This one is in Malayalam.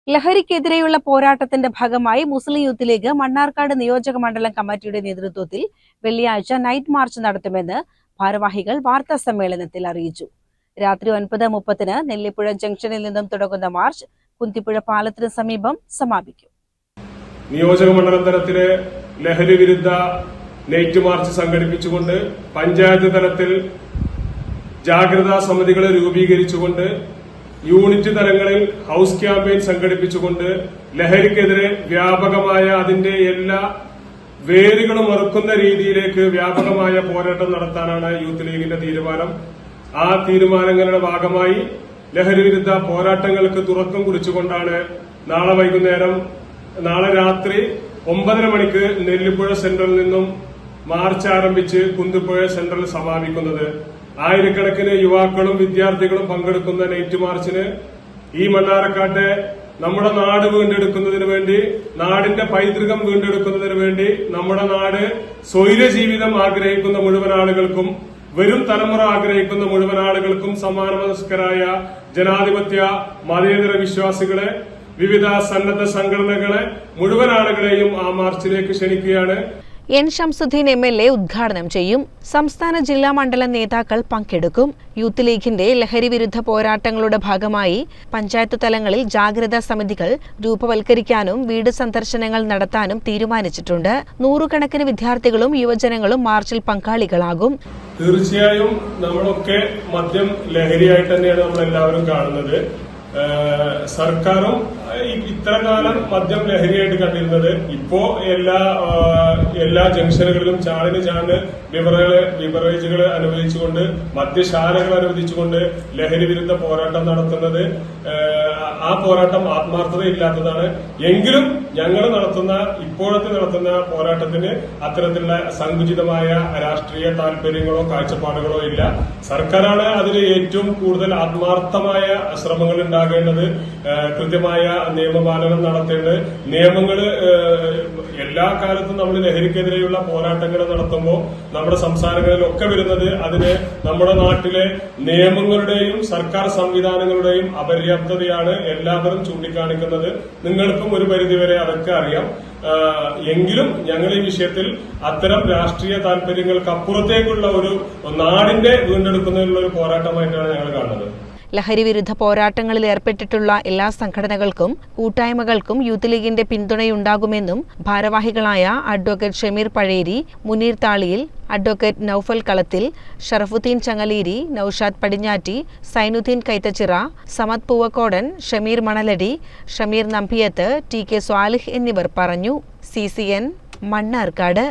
ലഹരിക്കെതിരെയുള്ള പോരാട്ടത്തിന്റെ ഭാഗമായി മുസ്ലിം യൂത്ത് ലീഗ് മണ്ണാർക്കാട് നിയോജക മണ്ഡലം കമ്മിറ്റിയുടെ നേതൃത്വത്തിൽ വെള്ളിയാഴ്ച നൈറ്റ് മാർച്ച് നടത്തുമെന്ന് ഭാരവാഹികൾ വാർത്താ സമ്മേളനത്തിൽ അറിയിച്ചു. രാത്രി 9:30 നെല്ലിപ്പുഴ ജംഗ്ഷനിൽ നിന്നും തുടങ്ങുന്ന മാർച്ച് കുന്തിപ്പുഴ പാലത്തിന് സമീപം സമാപിക്കും. നിയോജക മണ്ഡലം തലത്തിലെ ലഹരി വിരുദ്ധ നൈറ്റ് മാർച്ച് സംഘടിപ്പിച്ചുകൊണ്ട് പഞ്ചായത്ത് തലത്തിൽ ജാഗ്രതാ സമിതികളെ രൂപീകരിച്ചുകൊണ്ട് യൂണിറ്റ് തലങ്ങളിൽ ഹൌസ് ക്യാമ്പയിൻ സംഘടിപ്പിച്ചുകൊണ്ട് ലഹരിക്കെതിരെ വ്യാപകമായ അതിന്റെ എല്ലാ വേരുകളും മറുക്കുന്ന രീതിയിലേക്ക് വ്യാപകമായ പോരാട്ടം നടത്താനാണ് യൂത്ത് ലീഗിന്റെ തീരുമാനം. ആ തീരുമാനങ്ങളുടെ ഭാഗമായി ലഹരി വിരുദ്ധ പോരാട്ടങ്ങൾക്ക് തുടക്കം കുറിച്ചുകൊണ്ടാണ് നാളെ രാത്രി 9:30 മണിക്ക് നെല്ലിപ്പുഴ സെന്ററിൽ നിന്നും മാർച്ച് ആരംഭിച്ച് കുന്തിപ്പുഴ സെന്ററിൽ സമാപിക്കുന്നത്. ആയിരക്കണക്കിന് യുവാക്കളും വിദ്യാർത്ഥികളും പങ്കെടുക്കുന്ന നൈറ്റ് മാർച്ചിന് ഈ മണ്ണാർക്കാട്ടെ നമ്മുടെ നാട് വീണ്ടെടുക്കുന്നതിന് വേണ്ടി, നാടിന്റെ പൈതൃകം വീണ്ടെടുക്കുന്നതിന് വേണ്ടി, നമ്മുടെ നാട് സ്വൈര ജീവിതം ആഗ്രഹിക്കുന്ന മുഴുവൻ ആളുകൾക്കും, വരും തലമുറ ആഗ്രഹിക്കുന്ന മുഴുവൻ ആളുകൾക്കും സമാനമനസ്കരായ ജനാധിപത്യ മതേതര വിശ്വാസികളെ, വിവിധ സന്നദ്ധ സംഘടനകളെ, മുഴുവൻ ആളുകളെയും ആ മാർച്ചിലേക്ക് ക്ഷണിക്കുകയാണ്. എൻ ശംസുദ്ദീൻ MLA ഉദ്ഘാടനം ചെയ്യും. സംസ്ഥാന ജില്ലാ മണ്ഡലം നേതാക്കൾ പങ്കെടുക്കും. യൂത്ത് ലീഗിന്റെ ലഹരി വിരുദ്ധ പോരാട്ടങ്ങളുടെ ഭാഗമായി പഞ്ചായത്ത് തലങ്ങളിൽ ജാഗ്രതാ സമിതികൾ രൂപവൽക്കരിക്കാനും വീട് സന്ദർശനങ്ങൾ നടത്താനും തീരുമാനിച്ചിട്ടുണ്ട്. 100 കണക്കിന് വിദ്യാർത്ഥികളും യുവജനങ്ങളും മാർച്ചിൽ പങ്കാളികളാകും. തീർച്ചയായും നമ്മളൊക്കെ മദ്യം ലഹരിയായിട്ട് തന്നെയാണ് നമ്മളെല്ലാവരും കാണുന്നത്. സർക്കാരും ഇത്ര കാലം മദ്യം ലഹരിയായിട്ട് കണ്ടിരുന്നത്. ഇപ്പോ എല്ലാ ജംഗ്ഷനുകളിലും ചാണിന് ബിവറേജുകൾ അനുവദിച്ചുകൊണ്ട്, മദ്യശാലകൾ അനുവദിച്ചുകൊണ്ട് ലഹരി വിരുദ്ധ പോരാട്ടം നടത്തുന്നത്, ആ പോരാട്ടം ആത്മാർത്ഥതയില്ലാത്തതാണ്. എങ്കിലും ഞങ്ങൾ ഇപ്പോഴത്തെ നടത്തുന്ന പോരാട്ടത്തിന് അത്തരത്തിലുള്ള സങ്കുചിതമായ രാഷ്ട്രീയ താല്പര്യങ്ങളോ കാഴ്ചപ്പാടുകളോ ഇല്ല. സർക്കാരാണ് അതിന് ഏറ്റവും കൂടുതൽ ആത്മാർത്ഥമായ ശ്രമങ്ങൾ ഉണ്ടാകേണ്ടത്. കൃത്യമായ നിയമപാലനം നടത്തേണ്ടത്. നിയമങ്ങൾ എല്ലാ കാലത്തും നമ്മൾ ലഹരിക്കെതിരെയുള്ള പോരാട്ടങ്ങൾ നടത്തുമ്പോൾ നമ്മുടെ സംസ്ഥാനങ്ങളിലൊക്കെ വരുന്നത് അതിന് നമ്മുടെ നാട്ടിലെ നിയമങ്ങളുടെയും സർക്കാർ സംവിധാനങ്ങളുടെയും അപര്യാപ്തതയാണ് എല്ലാവരും ചൂണ്ടിക്കാണിക്കുന്നത്. നിങ്ങൾക്കും ഒരു പരിധിവരെ അതൊക്കെ അറിയാം. എങ്കിലും ഞങ്ങൾ ഈ വിഷയത്തിൽ അത്തരം രാഷ്ട്രീയ താല്പര്യങ്ങൾക്ക് അപ്പുറത്തേക്കുള്ള ഒരു നാടിന്റെ വീണ്ടെടുക്കുന്നതിനുള്ള ഒരു പോരാട്ടമായിട്ടാണ് ഞങ്ങൾ കാണുന്നത്. ലഹരി വിരുദ്ധ പോരാട്ടങ്ങളിൽ ഏർപ്പെട്ടിട്ടുള്ള എല്ലാ സംഘടനകൾക്കും കൂട്ടായ്മകൾക്കും യൂത്ത് ലീഗിന്റെ പിന്തുണയുണ്ടാകുമെന്നും ഭാരവാഹികളായ അഡ്വക്കേറ്റ് ഷമീർ പഴേരി, മുനീർ താളിയിൽ, അഡ്വക്കേറ്റ് നൌഫൽ കളത്തിൽ, ഷറഫുദ്ദീൻ ചങ്ങലേരി, നൌഷാദ് പടിഞ്ഞാറ്റി, സൈനുദ്ദീൻ കൈത്തച്ചിറ, സമദ് പൂവക്കോടൻ, ഷമീർ മണലടി, ഷമീർ നമ്പിയത്ത്, TK സ്വാലിഹ് എന്നിവർ പറഞ്ഞു. CCN മണ്ണാർക്കാട്.